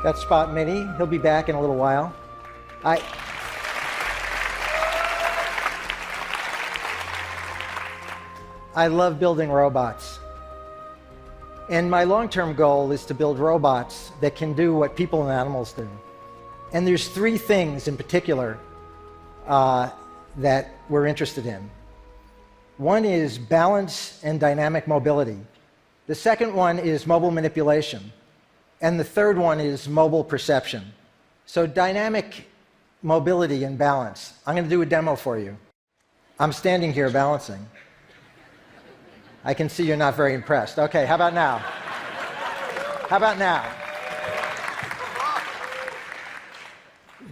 That's Spot Mini. He'll be back in a little while. I love building robots. And my long-term goal is to build robots that can do what people and animals do. And there's three things in particular that we're interested in. One is balance and dynamic mobility. The second one is mobile manipulation. And the third one is mobile perception. So dynamic mobility and balance. I'm going to do a demo for you. I'm standing here balancing. I can see you're not very impressed. Okay, how about now? How about now?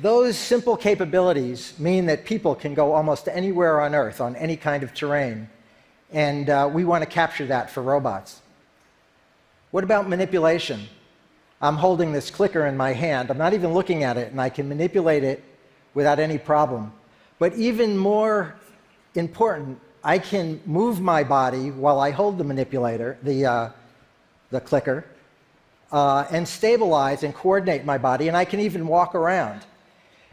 Those simple capabilities mean that people can go almost anywhere on Earth on any kind of terrain. And we want to capture that for robots. What about manipulation? I'm holding this clicker in my hand. I'm not even looking at it, and I can manipulate it without any problem. But even more important, I can move my body while I hold the manipulator, the clicker, and stabilize and coordinate my body, and I can even walk around.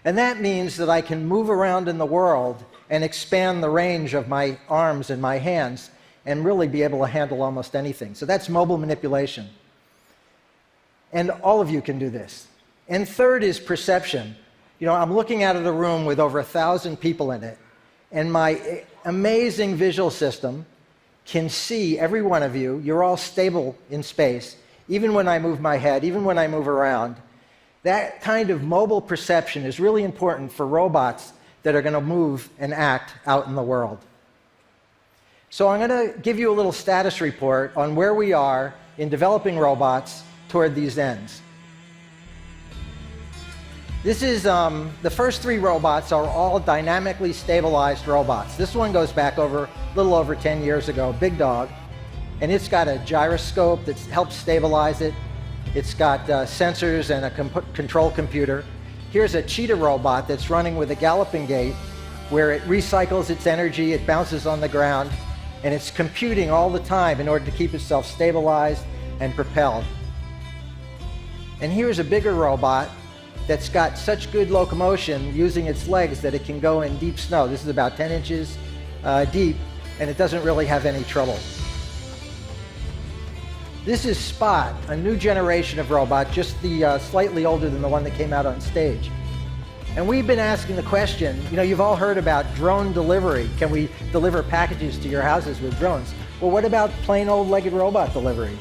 And that means that I can move around in the world and expand the range of my arms and my hands and really be able to handle almost anything. So that's mobile manipulation. And all of you can do this. And third is perception. You know, I'm looking out of the room with over 1,000 people in it, and my amazing visual system can see every one of you. You're all stable in space, even when I move my head, even when I move around. That kind of mobile perception is really important for robots that are going to move and act out in the world. So I'm going to give you a little status report on where we are in developing robots toward these ends. This is, the first three robots are all dynamically stabilized robots. This one goes back over a little over 10 years ago, Big Dog, and it's got a gyroscope that helps stabilize it. It's got sensors and a control computer. Here's a cheetah robot that's running with a galloping gait where it recycles its energy, it bounces on the ground, and it's computing all the time in order to keep itself stabilized and propelled. And here's a bigger robot that's got such good locomotion using its legs that it can go in deep snow. This is about 10 inches deep, and it doesn't really have any trouble. This is Spot, a new generation of robot, just the slightly older than the one that came out on stage. And we've been asking the question, you know, you've all heard about drone delivery. Can we deliver packages to your houses with drones? Well, what about plain old legged robot delivery?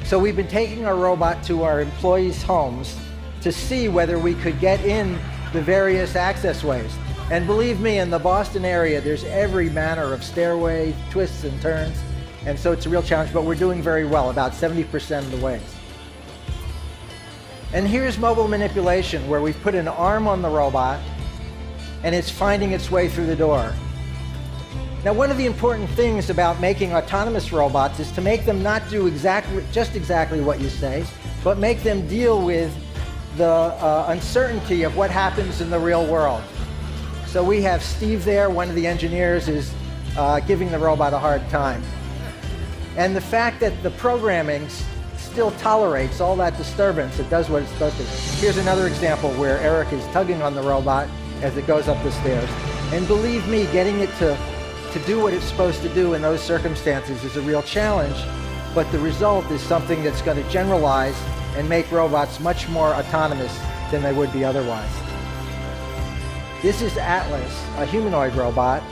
So we've been taking our robot to our employees' homes to see whether we could get in the various access ways. And believe me, in the Boston area, there's every manner of stairway, twists and turns. And so it's a real challenge, but we're doing very well, about 70% of the ways. And here's mobile manipulation, where we've put an arm on the robot, and it's finding its way through the door. Now, one of the important things about making autonomous robots is to make them not do just exactly what you say, but make them deal with the uncertainty of what happens in the real world. So we have Steve there, one of the engineers, is giving the robot a hard time. And the fact that the programming still tolerates all that disturbance, it does what it's supposed to. Here's another example where Eric is tugging on the robot as it goes up the stairs. And believe me, getting it to do what it's supposed to do in those circumstances is a real challenge, but the result is something that's going to generalize and make robots much more autonomous than they would be otherwise. This is Atlas, a humanoid robot.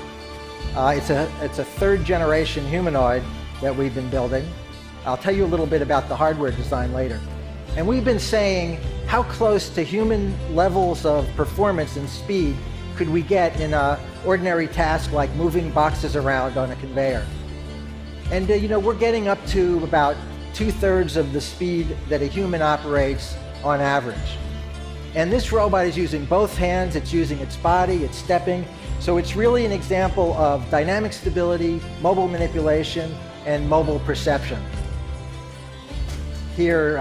It's a third generation humanoid that we've been building. I'll tell you a little bit about the hardware design later. And we've been saying, how close to human levels of performance and speed could we get in an ordinary task like moving boxes around on a conveyor? And you know, we're getting up to about 2/3 of the speed that a human operates on average. And this robot is using both hands, it's using its body, it's stepping. So it's really an example of dynamic stability, mobile manipulation, and mobile perception. Here,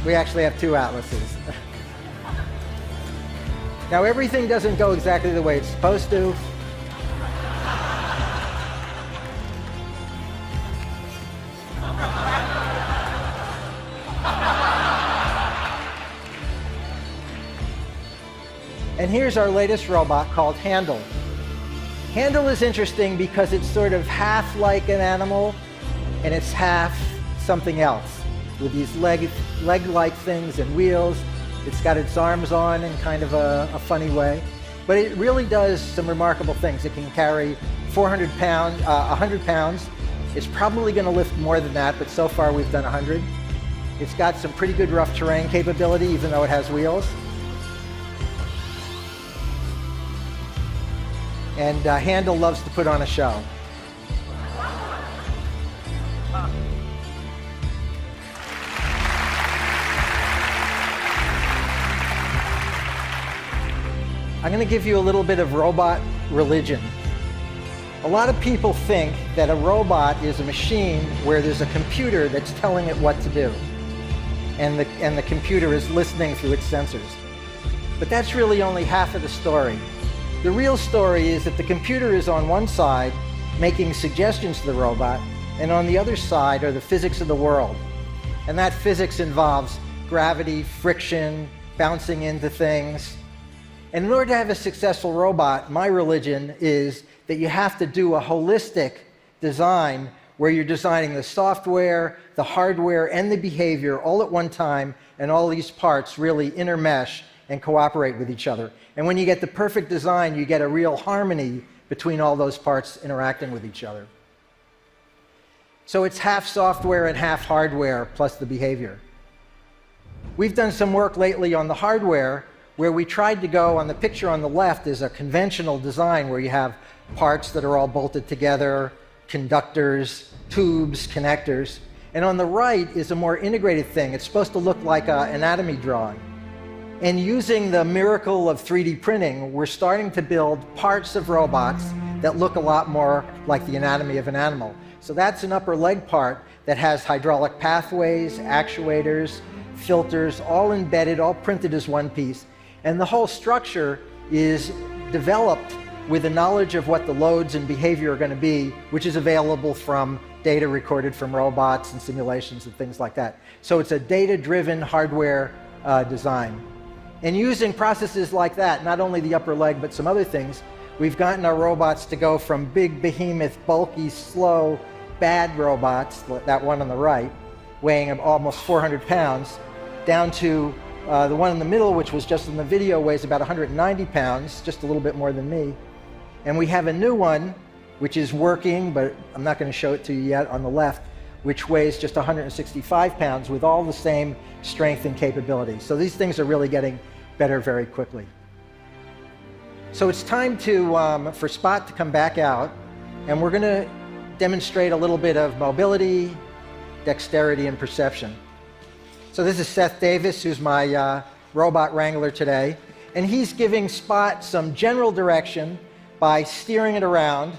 we actually have two atlases. Now, everything doesn't go exactly the way it's supposed to. And here's our latest robot called Handle. Handle is interesting because it's sort of half like an animal and it's half something else with these leg-like things and wheels. It's got its arms on in kind of a funny way. But it really does some remarkable things. It can carry 100 pounds. It's probably going to lift more than that, but so far we've done 100. It's got some pretty good rough terrain capability, even though it has wheels. And Handle loves to put on a show. I'm going to give you a little bit of robot religion. A lot of people think that a robot is a machine where there's a computer that's telling it what to do, and the computer is listening through its sensors. But that's really only half of the story. The real story is that the computer is on one side making suggestions to the robot, and on the other side are the physics of the world. And that physics involves gravity, friction, bouncing into things. And in order to have a successful robot, my religion is that you have to do a holistic design where you're designing the software, the hardware, and the behavior all at one time, and all these parts really intermesh and cooperate with each other. And when you get the perfect design, you get a real harmony between all those parts interacting with each other. So it's half software and half hardware plus the behavior. We've done some work lately on the hardware where we tried to go, on the picture on the left is a conventional design where you have parts that are all bolted together, conductors, tubes, connectors. And on the right is a more integrated thing. It's supposed to look like an anatomy drawing. And using the miracle of 3D printing, we're starting to build parts of robots that look a lot more like the anatomy of an animal. So that's an upper leg part that has hydraulic pathways, actuators, filters, all embedded, all printed as one piece. And the whole structure is developed with the knowledge of what the loads and behavior are going to be, which is available from data recorded from robots and simulations and things like that. So it's a data-driven hardware design. And using processes like that, not only the upper leg, but some other things, we've gotten our robots to go from big, behemoth, bulky, slow, bad robots, that one on the right, weighing almost 400 pounds, down to the one in the middle, which was just in the video, weighs about 190 pounds, just a little bit more than me. And we have a new one, which is working, but I'm not going to show it to you yet, on the left, which weighs just 165 pounds with all the same strength and capability. So these things are really getting better very quickly. So it's time for Spot to come back out, and we're going to demonstrate a little bit of mobility, dexterity, and perception. So this is Seth Davis, who's my robot wrangler today, and he's giving Spot some general direction by steering it around,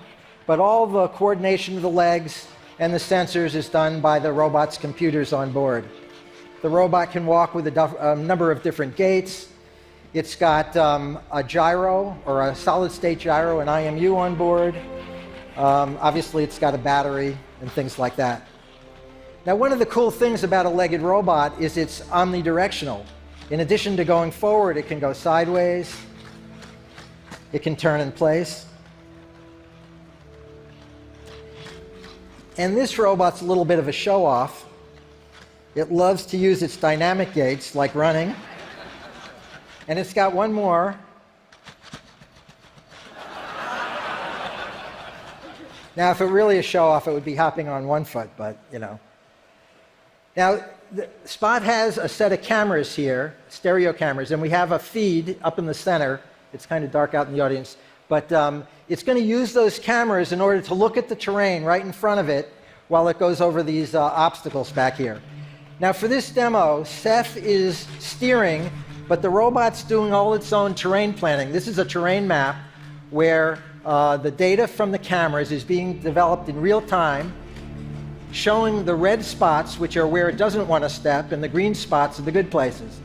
but all the coordination of the legs and the sensors is done by the robot's computers on board. The robot can walk with a number of different gaits. It's got a gyro, or a solid-state gyro, an IMU on board. Obviously, it's got a battery and things like that. Now, one of the cool things about a legged robot is it's omnidirectional. In addition to going forward, it can go sideways. It can turn in place. And this robot's a little bit of a show-off. It loves to use its dynamic gaits, like running. And it's got one more. Now, if it really is show-off, it would be hopping on one foot, but, you know. Now, Spot has a set of cameras here, stereo cameras, and we have a feed up in the center. It's kind of dark out in the audience. But it's going to use those cameras in order to look at the terrain right in front of it while it goes over these obstacles back here. Now for this demo, Seth is steering, but the robot's doing all its own terrain planning. This is a terrain map where the data from the cameras is being developed in real time, showing the red spots, which are where it doesn't want to step, and the green spots are the good places.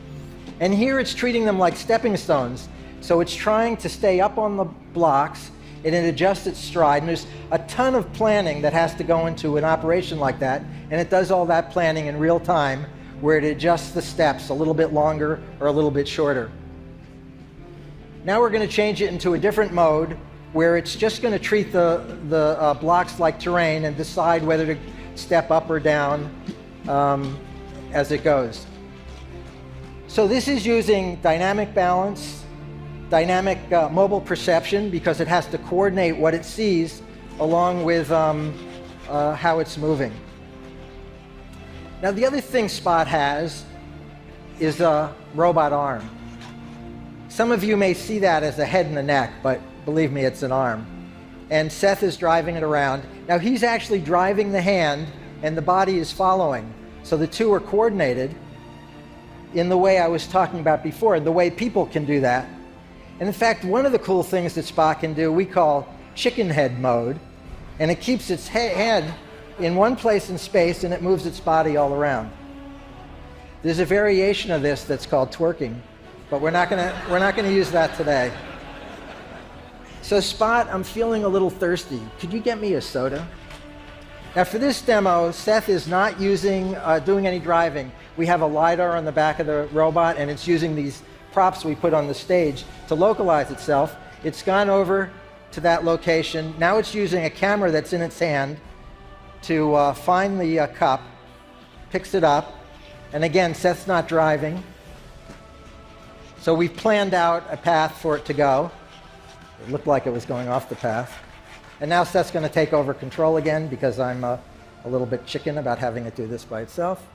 And here it's treating them like stepping stones. So it's trying to stay up on the blocks, and it adjusts its stride. And there's a ton of planning that has to go into an operation like that, and it does all that planning in real time, where it adjusts the steps a little bit longer or a little bit shorter. Now we're going to change it into a different mode, where it's just going to treat the blocks like terrain and decide whether to step up or down as it goes. So this is using dynamic balance, dynamic mobile perception, because it has to coordinate what it sees along with how it's moving. Now the other thing Spot has is a robot arm. Some of you may see that as a head and a neck, but believe me, it's an arm. And Seth is driving it around. Now he's actually driving the hand and the body is following. So the two are coordinated in the way I was talking about before, the way people can do that. And in fact, one of the cool things that Spot can do, we call chicken head mode, and it keeps its head in one place in space and it moves its body all around. There's a variation of this that's called twerking, but we're not gonna use that today. So Spot, I'm feeling a little thirsty. Could you get me a soda? Now for this demo, Seth is not doing any driving. We have a LiDAR on the back of the robot, and it's using these props we put on the stage to localize itself. It's gone over to that location. Now it's using a camera that's in its hand to find the cup, picks it up, and again, Seth's not driving. So we've planned out a path for it to go. It looked like it was going off the path. And now Seth's going to take over control again because I'm a little bit chicken about having it do this by itself.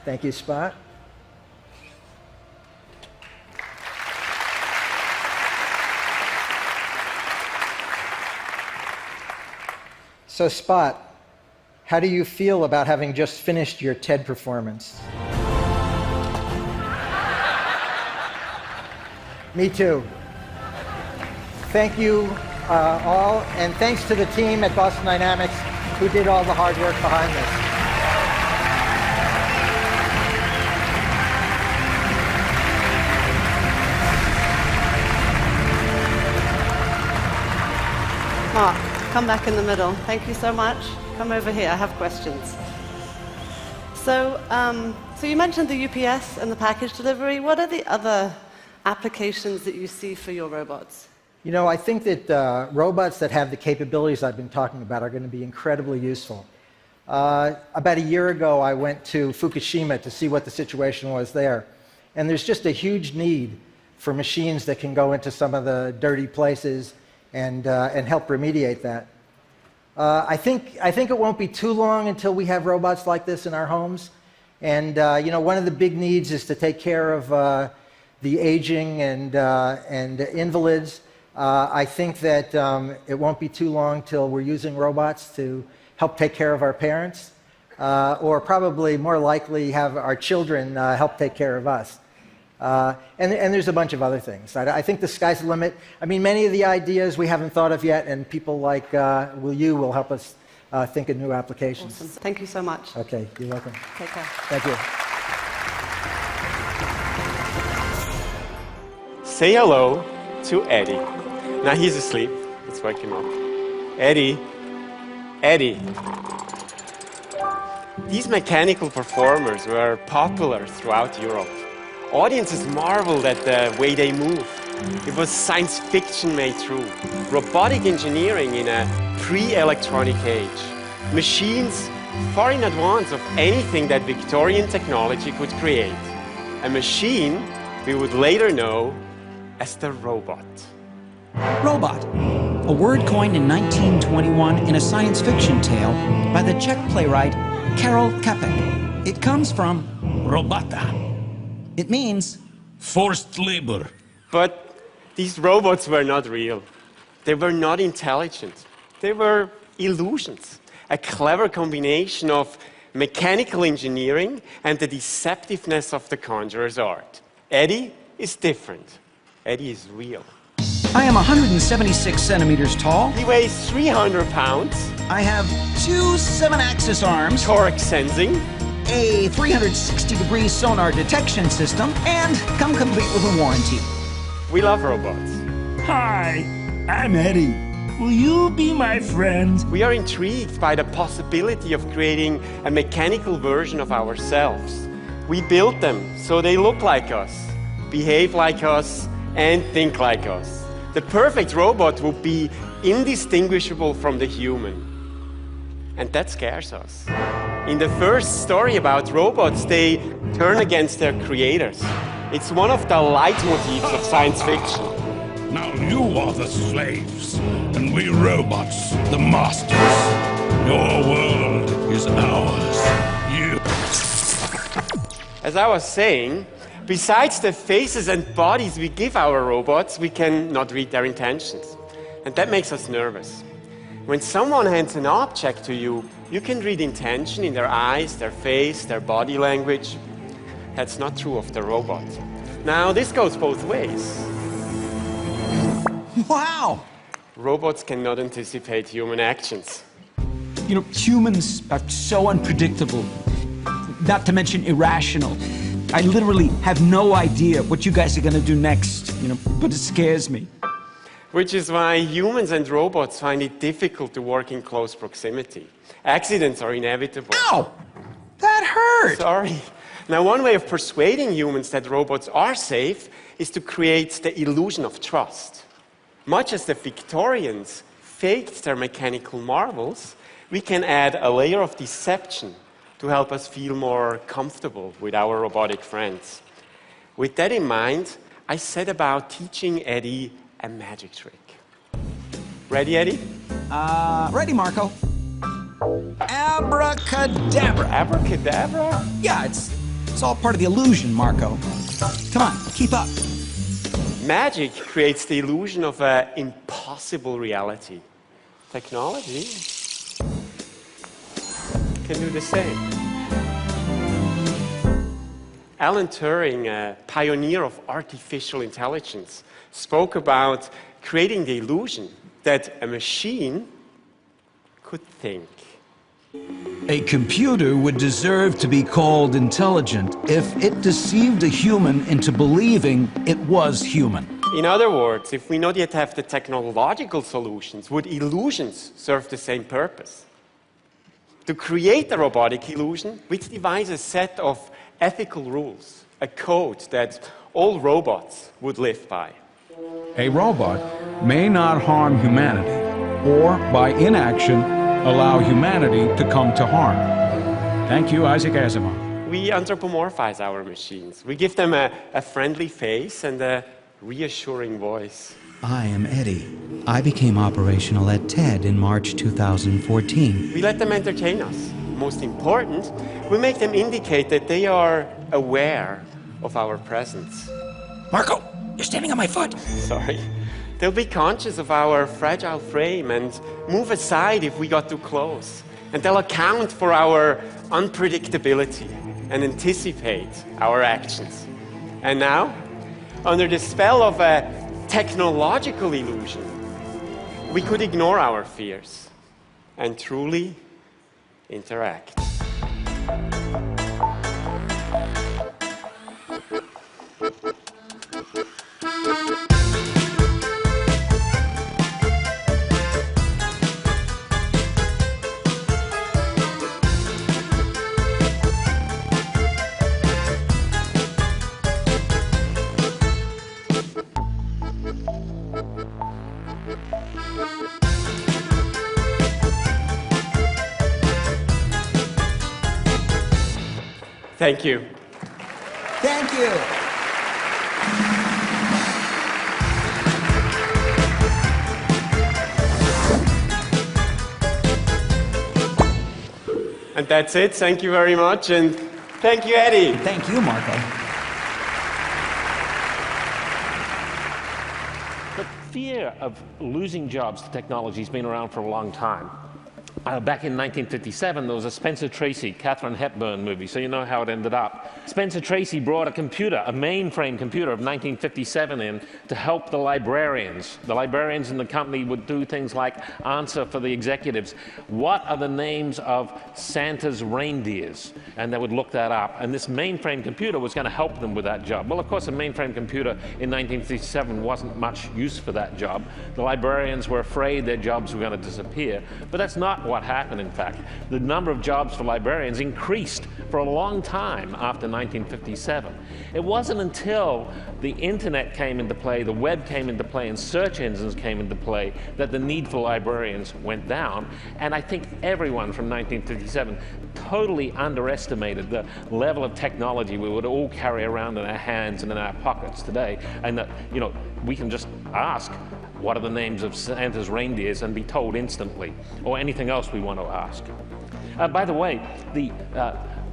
Thank you, Spot. So Spot, how do you feel about having just finished your TED performance? Me too. Thank you all, and thanks to the team at Boston Dynamics who did all the hard work behind this. Mark, come back in the middle. Thank you so much. Come over here. I have questions. So you mentioned the UPS and the package delivery. What are the other applications that you see for your robots? You know, I think that robots that have the capabilities I've been talking about are going to be incredibly useful. About a year ago, I went to Fukushima to see what the situation was there. And there's just a huge need for machines that can go into some of the dirty places and help remediate that. I think it won't be too long until we have robots like this in our homes. And you know, one of the big needs is to take care of the aging and invalids. I think that it won't be too long till we're using robots to help take care of our parents, or probably more likely have our children help take care of us. And there's a bunch of other things. I think the sky's the limit. I mean, many of the ideas we haven't thought of yet, and people like will help us think of new applications. Awesome. Thank you so much. Okay, you're welcome. Take care. Thank you. Say hello to Eddie. Now he's asleep. Let's wake him up. Eddie. Eddie. These mechanical performers were popular throughout Europe. Audiences marveled at the way they move. It was science fiction made true. Robotic engineering in a pre-electronic age. Machines far in advance of anything that Victorian technology could create. A machine we would later know as the robot. Robot, a word coined in 1921 in a science fiction tale by the Czech playwright Karel Čapek. It comes from robota. It means forced labor. But these robots were not real. They were not intelligent. They were illusions. A clever combination of mechanical engineering, and the deceptiveness of the conjurer's art. Eddie is different. Eddie is real. I am 176 centimeters tall. He weighs 300 pounds, I have 2 7-axis arms, torque sensing, a 360-degree sonar detection system, and come complete with a warranty. We love robots. Hi, I'm Eddie. Will you be my friend? We are intrigued by the possibility of creating a mechanical version of ourselves. We build them so they look like us, behave like us, and think like us. The perfect robot would be indistinguishable from the human. And that scares us. In the first story about robots, they turn against their creators. It's one of the leitmotifs of science fiction. Now you are the slaves, and we robots, the masters. Your world is ours. You. As I was saying, besides the faces and bodies we give our robots, we cannot read their intentions. And that makes us nervous. When someone hands an object to you, you can read intention in their eyes, their face, their body language. That's not true of the robot. Now, this goes both ways. Wow! Robots cannot anticipate human actions. You know, humans are so unpredictable, not to mention irrational. I literally have no idea what you guys are going to do next, but it scares me. Which is why humans and robots find it difficult to work in close proximity. Accidents are inevitable. Ow! That hurt! Sorry. Now, one way of persuading humans that robots are safe is to create the illusion of trust. Much as the Victorians faked their mechanical marvels, we can add a layer of deception to help us feel more comfortable with our robotic friends. With that in mind, I set about teaching Eddie a magic trick. Ready, Eddie? Ready, Marco. Abracadabra. Abracadabra? Yeah, it's all part of the illusion, Marco. Come on, keep up. Magic creates the illusion of an impossible reality. Technology can do the same. Alan Turing, a pioneer of artificial intelligence, spoke about creating the illusion that a machine could think. A computer would deserve to be called intelligent if it deceived a human into believing it was human. In other words, if we not yet have the technological solutions, would illusions serve the same purpose? To create a robotic illusion, we devise a set of ethical rules, a code that all robots would live by. A robot may not harm humanity, or by inaction, allow humanity to come to harm. Thank you, Isaac Asimov. We anthropomorphize our machines. We give them a friendly face and a reassuring voice. I am Eddie. I became operational at TED in March 2014. We let them entertain us. Most important, we make them indicate that they are aware of our presence. Marco, you're standing on my foot. Sorry. They'll be conscious of our fragile frame and move aside if we got too close. And they'll account for our unpredictability and anticipate our actions. And now, under the spell of a technological illusion, we could ignore our fears and truly interact. Thank you. Thank you. And that's it. Thank you very much. And thank you, Eddie. Thank you, Marco. The fear of losing jobs to technology has been around for a long time. Back in 1957, there was a Spencer Tracy, Katharine Hepburn movie, so you know how it ended up. Spencer Tracy brought a computer, a mainframe computer of 1957 in to help the librarians. The librarians in the company would do things like answer for the executives, what are the names of Santa's reindeers? And they would look that up. And this mainframe computer was going to help them with that job. Well, of course, a mainframe computer in 1957 wasn't much use for that job. The librarians were afraid their jobs were going to disappear. But that's not what happened, in fact. The number of jobs for librarians increased for a long time after 1957. It wasn't until the internet came into play, the web came into play, and search engines came into play that the need for librarians went down. And I think everyone from 1957 totally underestimated the level of technology we would all carry around in our hands and in our pockets today. And that, you know, we can just ask, what are the names of Santa's reindeers, and be told instantly, or anything else we want to ask. By the way, the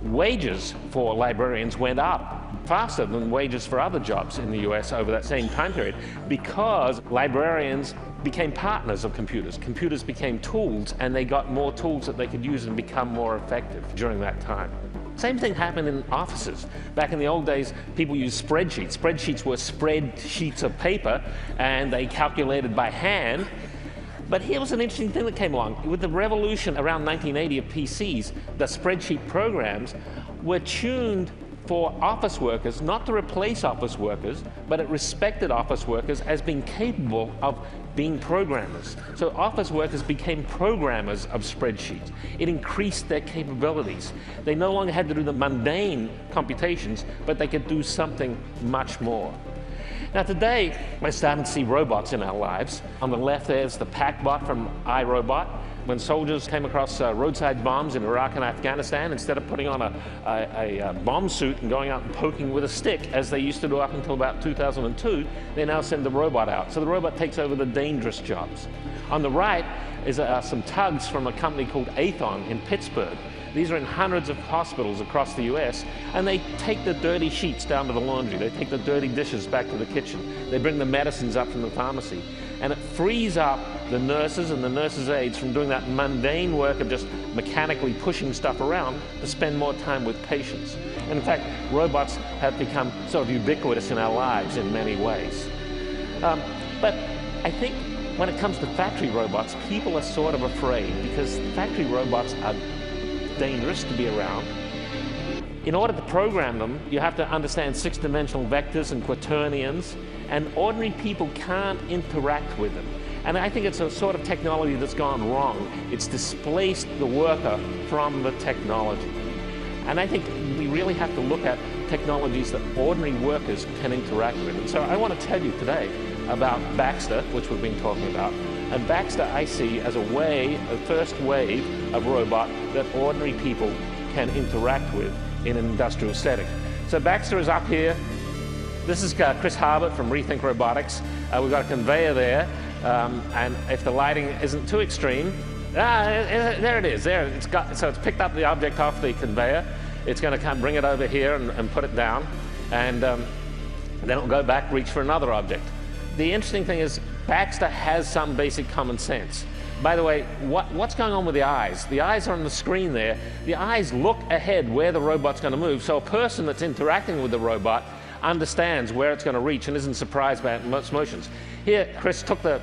wages for librarians went up faster than wages for other jobs in the US over that same time period, because librarians became partners of computers. Computers became tools, and they got more tools that they could use and become more effective during that time. Same thing happened in offices. Back in the old days, people used spreadsheets. Spreadsheets were spread sheets of paper, and they calculated by hand. But here was an interesting thing that came along. With the revolution around 1980 of PCs, the spreadsheet programs were tuned for office workers, not to replace office workers, but it respected office workers as being capable of being programmers. So office workers became programmers of spreadsheets. It increased their capabilities. They no longer had to do the mundane computations, but they could do something much more. Now today, we're starting to see robots in our lives. On the left there's the PackBot from iRobot. When soldiers came across roadside bombs in Iraq and Afghanistan, instead of putting on a bomb suit and going out and poking with a stick, as they used to do up until about 2002, they now send the robot out. So the robot takes over the dangerous jobs. On the right is some tugs from a company called Aethon in Pittsburgh. These are in hundreds of hospitals across the US, and they take the dirty sheets down to the laundry. They take the dirty dishes back to the kitchen. They bring the medicines up from the pharmacy. And it frees up the nurses and the nurses' aides from doing that mundane work of just mechanically pushing stuff around to spend more time with patients. And in fact, robots have become sort of ubiquitous in our lives in many ways. But I think when it comes to factory robots, people are sort of afraid, because factory robots are dangerous to be around. In order to program them, you have to understand six-dimensional vectors and quaternions, and ordinary people can't interact with them. And I think it's a sort of technology that's gone wrong. It's displaced the worker from the technology. And I think we really have to look at technologies that ordinary workers can interact with. And so I want to tell you today about Baxter, which we've been talking about. And Baxter I see as a first wave of robot that ordinary people can interact with in an industrial setting. So Baxter is up here. This is Chris Harbert from Rethink Robotics. We've got a conveyor there, and if the lighting isn't too extreme, there it is. There, so it's picked up the object off the conveyor. It's going to come bring it over here and put it down, and then it'll go back, reach for another object. The interesting thing is Baxter has some basic common sense. By the way, what's going on with the eyes? The eyes are on the screen there. The eyes look ahead where the robot's going to move, so a person that's interacting with the robot understands where it's going to reach and isn't surprised by its motions. Here, Chris took the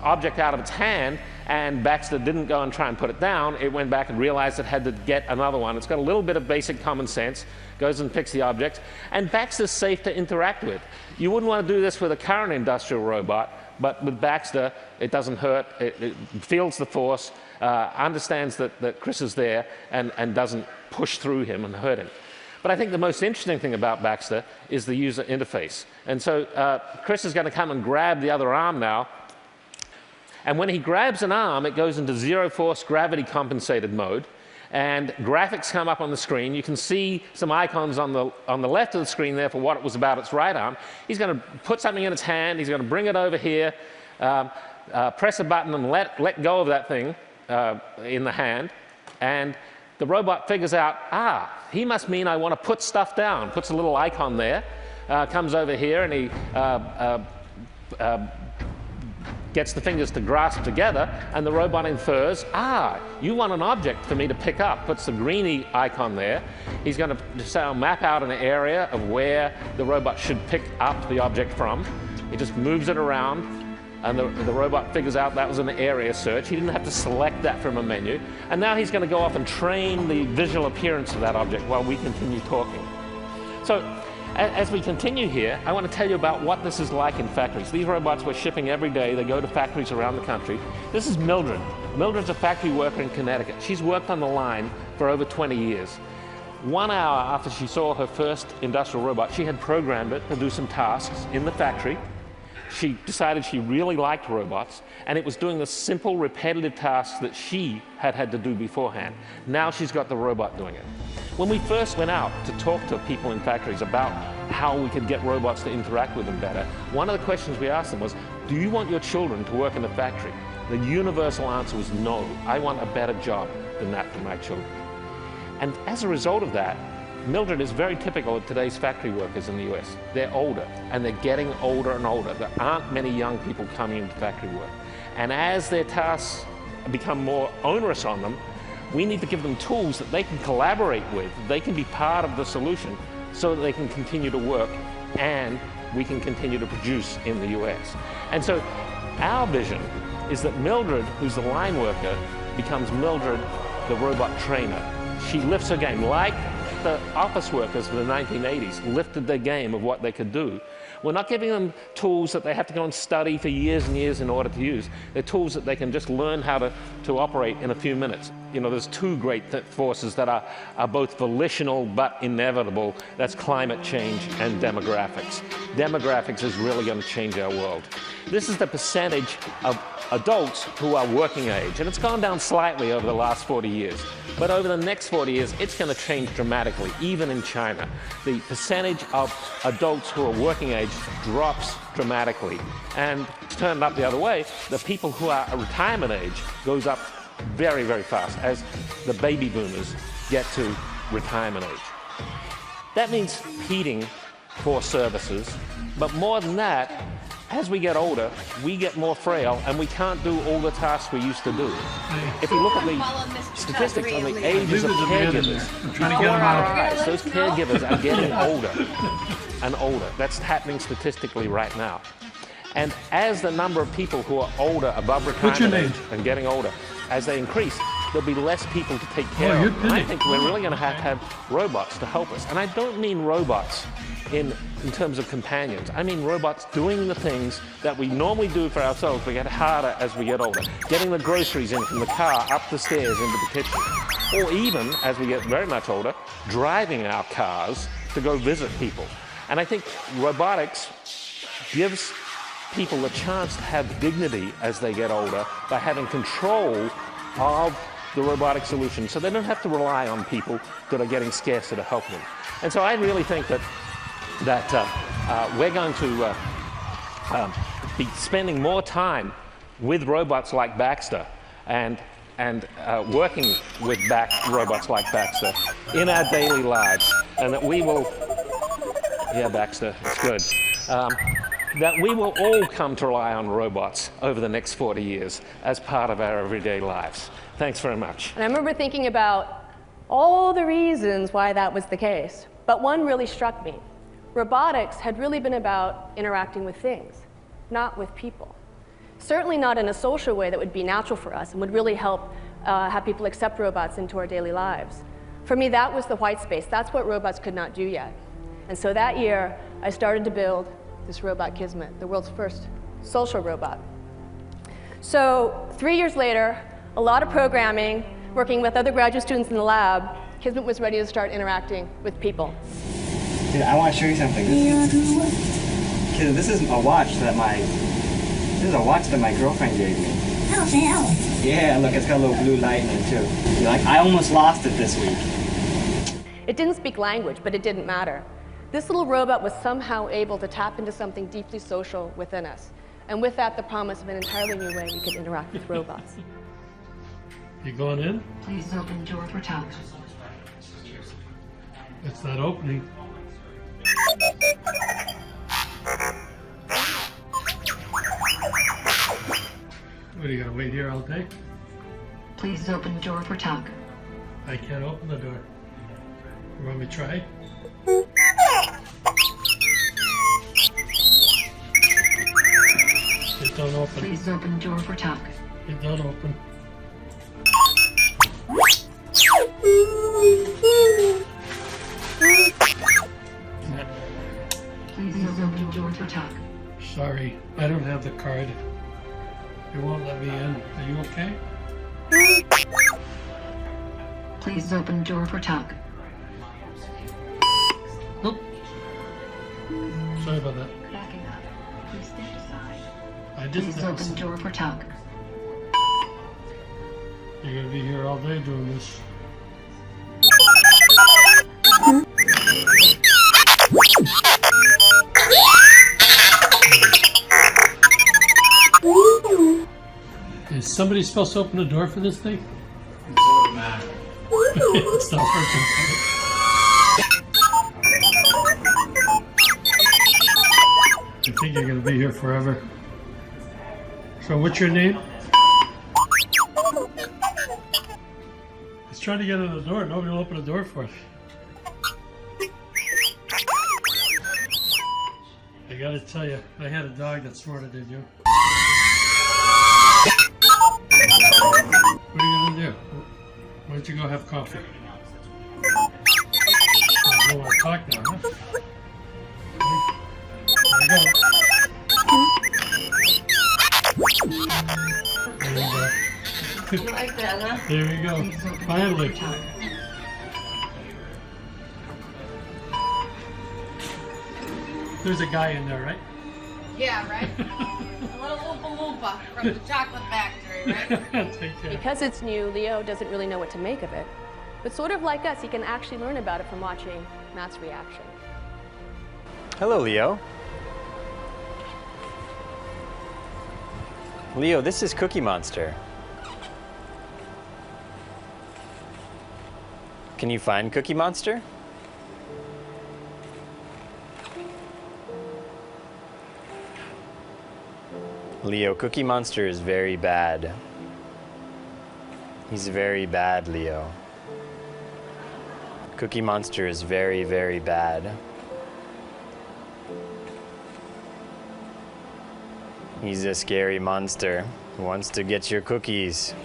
object out of its hand, and Baxter didn't go and try and put it down. It went back and realized it had to get another one. It's got a little bit of basic common sense, goes and picks the object, and Baxter's safe to interact with. You wouldn't want to do this with a current industrial robot, but with Baxter, it doesn't hurt. It feels the force, understands that Chris is there, and doesn't push through him and hurt him. But I think the most interesting thing about Baxter is the user interface. And so Chris is going to come and grab the other arm now. And when he grabs an arm, it goes into zero force gravity compensated mode. And graphics come up on the screen. You can see some icons on the left of the screen there for what it was about its right arm. He's going to put something in its hand. He's going to bring it over here, press a button and let go of that thing in the hand. And the robot figures out, he must mean I want to put stuff down. Puts a little icon there, comes over here, and he gets the fingers to grasp together, and the robot infers, you want an object for me to pick up, puts the greeny icon there. He's going to map out an area of where the robot should pick up the object from. He just moves it around, and the robot figures out that was an area search. He didn't have to select that from a menu. And now he's going to go off and train the visual appearance of that object while we continue talking. So as we continue here, I want to tell you about what this is like in factories. These robots we're shipping every day. They go to factories around the country. This is Mildred. Mildred's a factory worker in Connecticut. She's worked on the line for over 20 years. 1 hour after she saw her first industrial robot, she had programmed it to do some tasks in the factory. She decided she really liked robots, and it was doing the simple, repetitive tasks that she had to do beforehand. Now she's got the robot doing it. When we first went out to talk to people in factories about how we could get robots to interact with them better, one of the questions we asked them was, do you want your children to work in a factory? The universal answer was no. I want a better job than that for my children. And as a result of that, Mildred is very typical of today's factory workers in the US. They're older, and they're getting older and older. There aren't many young people coming into factory work. And as their tasks become more onerous on them, we need to give them tools that they can collaborate with, they can be part of the solution, so that they can continue to work and we can continue to produce in the US. And so our vision is that Mildred, who's the line worker, becomes Mildred, the robot trainer. She lifts her game like the office workers of the 1980s lifted their game of what they could do. We're not giving them tools that they have to go and study for years and years in order to use. They're tools that they can just learn how to operate in a few minutes. You know, there's two great forces that are both volitional but inevitable. That's climate change and demographics. Demographics is really going to change our world. This is the percentage of adults who are working age, and it's gone down slightly over the last 40 years. But over the next 40 years, it's going to change dramatically, even in China. The percentage of adults who are working age drops dramatically. And to turn it up the other way, the people who are at retirement age goes up very, very fast as the baby boomers get to retirement age. That means competing for services, but more than that, as we get older, we get more frail and we can't do all the tasks we used to do. If you look at the statistics on the ages of caregivers, before our eyes, those caregivers are getting older and older. That's happening statistically right now. And as the number of people who are older, above retirement age, and getting older, as they increase, there'll be less people to take care of. I think we're really going to have robots to help us. And I don't mean robots in terms of companions. I mean robots doing the things that we normally do for ourselves, but get harder as we get older. Getting the groceries in from the car up the stairs into the kitchen. Or even, as we get very much older, driving our cars to go visit people. And I think robotics gives people a chance to have dignity as they get older by having control of the robotic solution, so they don't have to rely on people that are getting scarcer to help them. And so I really think that we're going to be spending more time with robots like Baxter and working with robots like Baxter in our daily lives, and that we will, yeah, Baxter, it's good, that we will all come to rely on robots over the next 40 years as part of our everyday lives. Thanks very much. And I remember thinking about all the reasons why that was the case, but one really struck me. Robotics had really been about interacting with things, not with people. Certainly not in a social way that would be natural for us and would really help have people accept robots into our daily lives. For me, that was the white space. That's what robots could not do yet. And so that year, I started to build this robot Kismet, the world's first social robot. So 3 years later, a lot of programming, working with other graduate students in the lab, Kismet was ready to start interacting with people. Dude, I want to show you something. This is a watch that my girlfriend gave me. Oh, hell. Yeah, look, it's got a little blue light in it too. Like, I almost lost it this week. It didn't speak language, but it didn't matter. This little robot was somehow able to tap into something deeply social within us. And with that, the promise of an entirely new way we could interact with robots. You going in? Please open the door for Tom. It's that opening. What, are you gonna wait here all day? Please open the door for talk. I can't open the door. You want me to try? It don't open. Please open the door for talk. It don't open. Please open the door for talk. Sorry, I don't have the card. It won't let me in. Are you okay? Please open the door for talk. Nope. Sorry about that. Backing up. Please step aside. I just Please open the door for talk. You're gonna be here all day doing this. Is somebody supposed to open the door for this thing? It's not working. I think you're gonna be here forever. So what's your name? He's trying to get in the door. Nobody will open the door for us. I gotta tell you, I had a dog that smarter than you. What are you gonna do? Why don't you go have coffee? Oh, you don't want to talk now, huh? There you go. There you go. You like that, huh? There we go. Finally. There's a guy in there, right? Yeah, right? A little Oompa Loompa from the chocolate factory, right? Take care. Because it's new, Leo doesn't really know what to make of it. But sort of like us, he can actually learn about it from watching Matt's reaction. Hello, Leo. Leo, this is Cookie Monster. Can you find Cookie Monster? Leo, Cookie Monster is very bad. He's very bad, Leo. Cookie Monster is very, very bad. He's a scary monster who wants to get your cookies.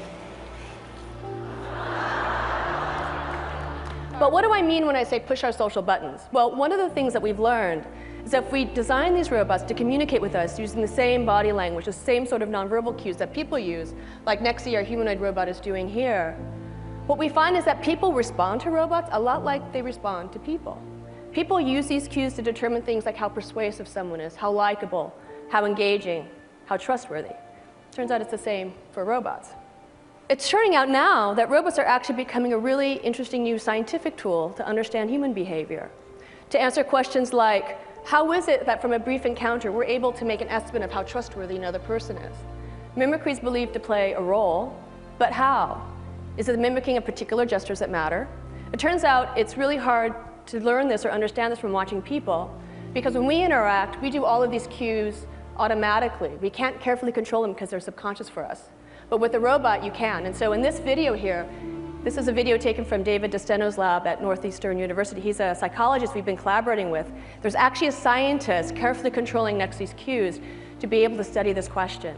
But what do I mean when I say push our social buttons? Well, one of the things that we've learned is that if we design these robots to communicate with us using the same body language, the same sort of nonverbal cues that people use, like Nexi, our humanoid robot, is doing here, what we find is that people respond to robots a lot like they respond to people. People use these cues to determine things like how persuasive someone is, how likable, how engaging, how trustworthy. Turns out it's the same for robots. It's turning out now that robots are actually becoming a really interesting new scientific tool to understand human behavior, to answer questions like, how is it that from a brief encounter we're able to make an estimate of how trustworthy another person is? Mimicry is believed to play a role, but how? Is it mimicking of particular gestures that matter? It turns out it's really hard to learn this or understand this from watching people, because when we interact, we do all of these cues automatically. We can't carefully control them because they're subconscious for us. But with a robot, you can. And so in this video here, this is a video taken from David DeSteno's lab at Northeastern University. He's a psychologist we've been collaborating with. There's actually a scientist carefully controlling Nexi's cues to be able to study this question.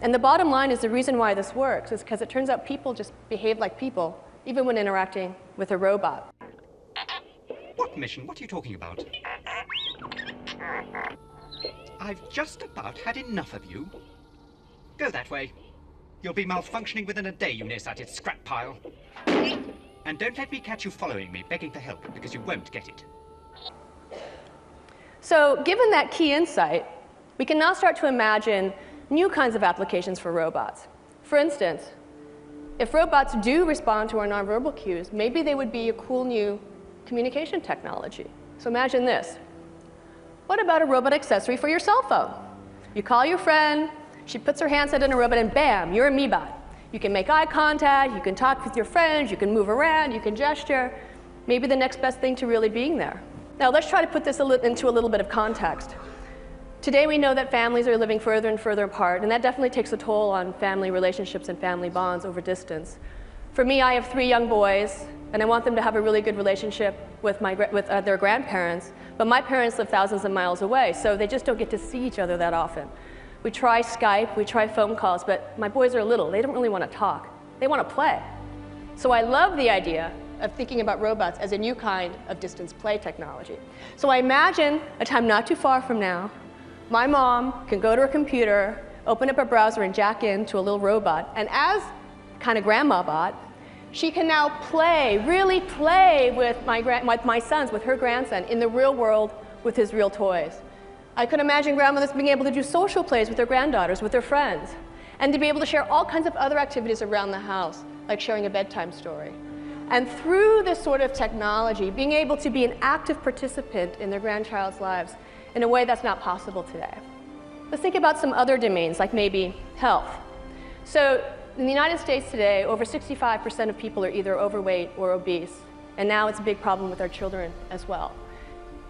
And the bottom line is the reason why this works is because it turns out people just behave like people, even when interacting with a robot. What mission? What are you talking about? I've just about had enough of you. Go that way. You'll be malfunctioning within a day, you nearsighted scrap pile. And don't let me catch you following me, begging for help, because you won't get it. So given that key insight, we can now start to imagine new kinds of applications for robots. For instance, if robots do respond to our nonverbal cues, maybe they would be a cool new communication technology. So imagine this. What about a robot accessory for your cell phone? You call your friend, she puts her handset in a robot, and bam, you're a MeBot. You can make eye contact, you can talk with your friends, you can move around, you can gesture. Maybe the next best thing to really being there. Now let's try to put this into a little bit of context. Today we know that families are living further and further apart, and that definitely takes a toll on family relationships and family bonds over distance. For me, I have 3 young boys, and I want them to have a really good relationship with their grandparents, but my parents live thousands of miles away, so they just don't get to see each other that often. We try Skype, we try phone calls, but my boys are little. They don't really want to talk. They want to play. So I love the idea of thinking about robots as a new kind of distance play technology. So I imagine a time not too far from now, my mom can go to her computer, open up a browser, and jack into a little robot, and as kind of grandma bot, she can now play, really play with my sons, with her grandson, in the real world with his real toys. I could imagine grandmothers being able to do social plays with their granddaughters, with their friends, and to be able to share all kinds of other activities around the house, like sharing a bedtime story. And through this sort of technology, being able to be an active participant in their grandchild's lives in a way that's not possible today. Let's think about some other domains, like maybe health. So in the United States today, over 65% of people are either overweight or obese, and now it's a big problem with our children as well.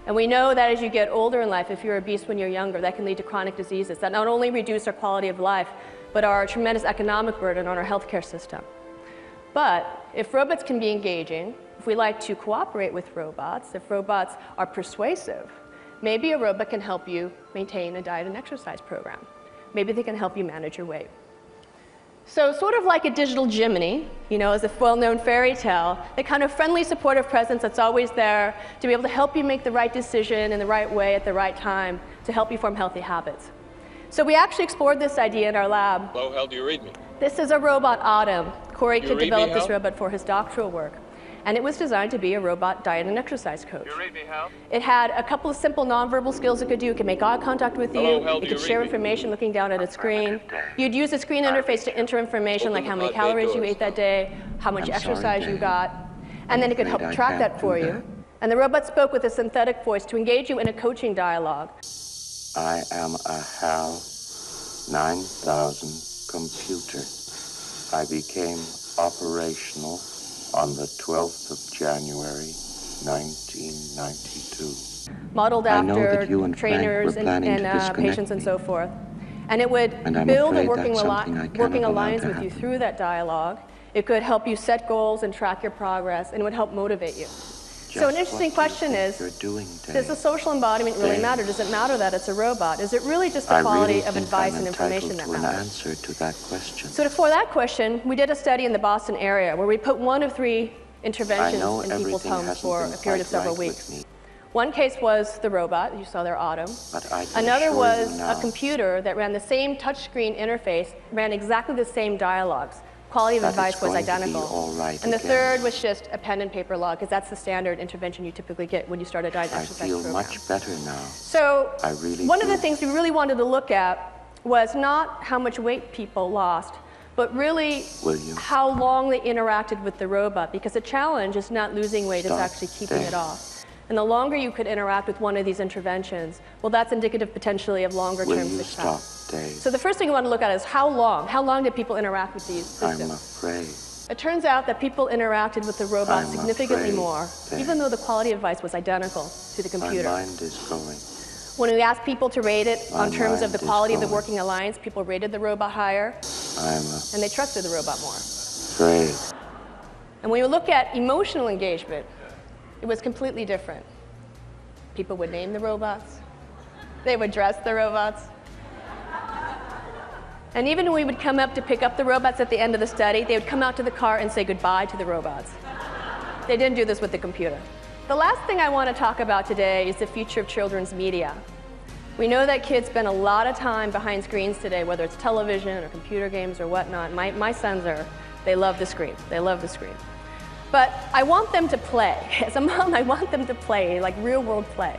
And we know that as you get older in life, if you're obese when you're younger, that can lead to chronic diseases that not only reduce our quality of life, but are a tremendous economic burden on our healthcare system. But if robots can be engaging, if we like to cooperate with robots, if robots are persuasive, maybe a robot can help you maintain a diet and exercise program. Maybe they can help you manage your weight. So sort of like a digital Jiminy, you know, as a well-known fairy tale, the kind of friendly, supportive presence that's always there to be able to help you make the right decision in the right way at the right time to help you form healthy habits. So we actually explored this idea in our lab. Hello, Hal, do you read me? This is a robot, Autumn. Corey You Kidd read me, developed this Hal? robot for his doctoral work. And it was designed to be a robot diet and exercise coach. You read me, Hal? It had a couple of simple nonverbal skills it could do. It could make eye contact with Hello, you. Hal, It do could you share read me? information looking down at a screen. You'd use the screen interface to enter information like how many Open the pod bay calories you doors. ate that day, how much I'm sorry, exercise you Dave. got, and then it could help afraid I track can't that for do you. that. And the robot spoke with a synthetic voice to engage you in a coaching dialogue. I am a HAL 9000 computer. I became operational on the 12th of January, 1992. Modeled I know after that you and Frank trainers were planning to disconnect patients and me. so forth. And it would And I'm build a afraid working, that's something I cannot working allow alliance to with you happen. through that dialogue. It could help you set goals and track your progress, and it would help motivate you. So an interesting question is, You're doing, does the social embodiment really Dave. matter? Does it matter that it's a robot? Is it really just the I quality really of think advice I'm and information entitled that to an matters? answer to that question. So for that question, we did a study in the Boston area where we put 1 of 3 I interventions know in people's everything homes hasn't for been a period of quite several right weeks. with me, One case was the robot, you saw there, Autumn. but I can Another assure was you a now computer that ran the same touchscreen interface, ran exactly the same dialogues. Quality of that advice it's was going to be identical. all right And the again. third was just a pen and paper log, because that's the standard intervention you typically get when you start a diet and I exercise feel program. much better now. So I really one of the do. things we really wanted to look at was not how much weight people lost, but really Will you? how long they interacted with the robot, because the challenge is not losing weight, it's Stop. actually keeping Stay. it off. And the longer you could interact with one of these interventions, well, that's indicative potentially of longer Will term you success. stop, Dave? So the first thing you want to look at is how long? How long did people interact with these I'm systems? afraid. It turns out that people interacted with the robot I'm significantly afraid, more, Dave. even though the quality of advice was identical to the computer. My mind is going. When we asked people to rate it My on terms of the mind is quality of the going. working alliance, people rated the robot higher, I'm and they trusted the robot more. afraid. And when you look at emotional engagement, it was completely different. People would name the robots. They would dress the robots. And even when we would come up to pick up the robots at the end of the study, they would come out to the car and say goodbye to the robots. They didn't do this with the computer. The last thing I want to talk about today is the future of children's media. We know that kids spend a lot of time behind screens today, whether it's television or computer games or whatnot. My sons they love the screen. They love the screen. But I want them to play. As a mom, I want them to play, like real world play.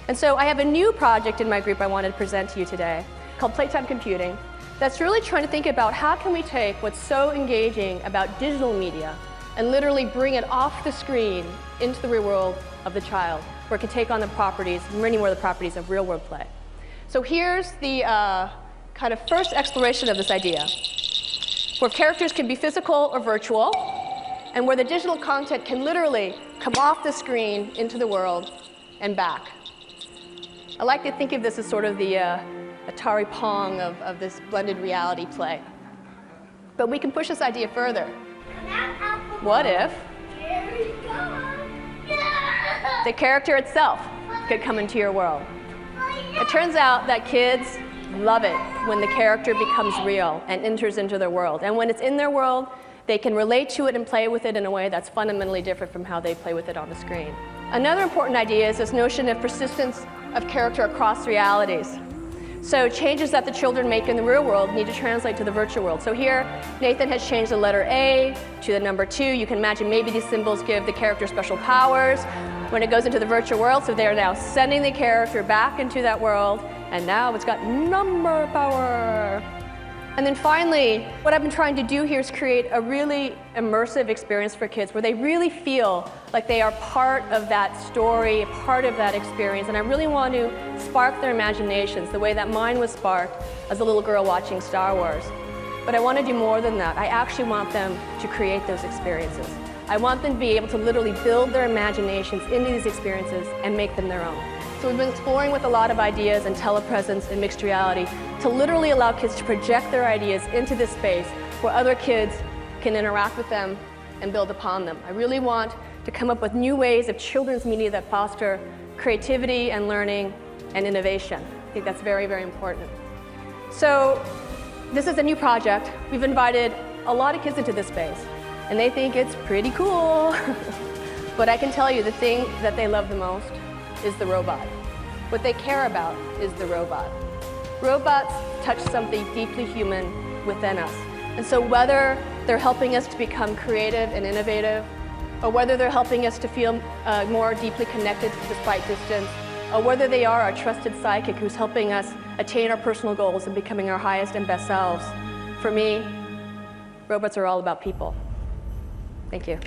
And so I have a new project in my group I wanted to present to you today called Playtime Computing that's really trying to think about how can we take what's so engaging about digital media and literally bring it off the screen into the real world of the child, where it can take on the properties, many more of the properties of real world play. So here's the kind of first exploration of this idea, where characters can be physical or virtual, and where the digital content can literally come off the screen into the world and back. I like to think of this as sort of the Atari Pong of this blended reality play. But we can push this idea further. What if the character itself could come into your world? It turns out that kids love it when the character becomes real and enters into their world. And when it's in their world, they can relate to it and play with it in a way that's fundamentally different from how they play with it on the screen. Another important idea is this notion of persistence of character across realities. So changes that the children make in the real world need to translate to the virtual world. So here, Nathan has changed the letter A to the number 2. You can imagine maybe these symbols give the character special powers when it goes into the virtual world. So they're now sending the character back into that world, and now it's got number power. And then finally, what I've been trying to do here is create a really immersive experience for kids where they really feel like they are part of that story, part of that experience. And I really want to spark their imaginations the way that mine was sparked as a little girl watching Star Wars. But I want to do more than that. I actually want them to create those experiences. I want them to be able to literally build their imaginations into these experiences and make them their own. So we've been exploring with a lot of ideas and telepresence and mixed reality to literally allow kids to project their ideas into this space where other kids can interact with them and build upon them. I really want to come up with new ways of children's media that foster creativity and learning and innovation. I think that's very, very important. So this is a new project. We've invited a lot of kids into this space, and they think it's pretty cool. But I can tell you the thing that they love the most is the robot. What they care about is the robot. Robots touch something deeply human within us. And so whether they're helping us to become creative and innovative, or whether they're helping us to feel more deeply connected despite distance, or whether they are our trusted sidekick who's helping us attain our personal goals and becoming our highest and best selves, for me, robots are all about people. Thank you.